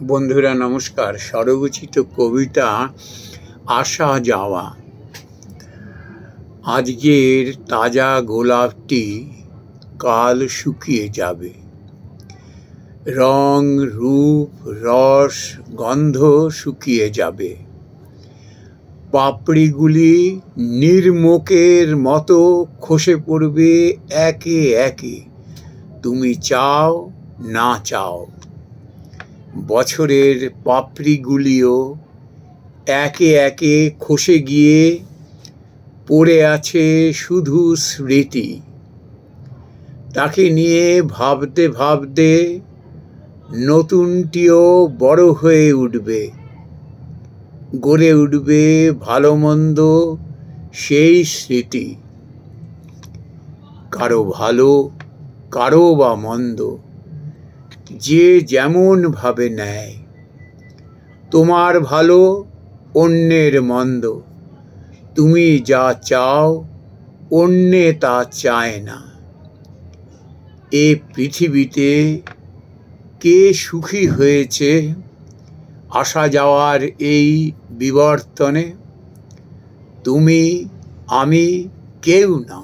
বন্ধুরা নমস্কার। স্বরচিত কবিতা আসা যাওয়া। আজকের তাজা গোলাপটি কাল শুকিয়ে যাবে। রং, রূপ, রস, গন্ধ শুকিয়ে যাবে। পাপড়িগুলি নির্মোকের মতো খসে পড়বে একে একে, তুমি চাও না চাও। বছরের পাপড়িগুলিও একে একে খসে গিয়ে পড়ে আছে শুধু স্মৃতি। তাকে নিয়ে ভাবতে ভাবতে নতুনটিও বড় হয়ে উঠবে, গড়ে উঠবে ভালো মন্দ সেই স্মৃতি। কারো ভালো, কারো বা মন্দ, যে যেমন ভাবে নেয়। তোমার ভালো, অন্যের মন্দ, তুমি যা চাও অন্যে তা চায় না। এ পৃথিবীতে কে সুখী হয়েছে আসা যাওয়ার এই বিবর্তনে? তুমি, আমি, কেউ না।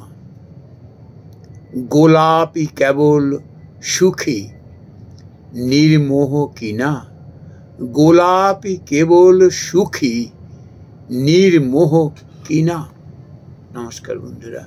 গোলাপই কেবল সুখী, নির্মোহ কিনা। গোলাপই কেবল সুখী, নির্মোহ কিনা। নমস্কার বন্ধুরা।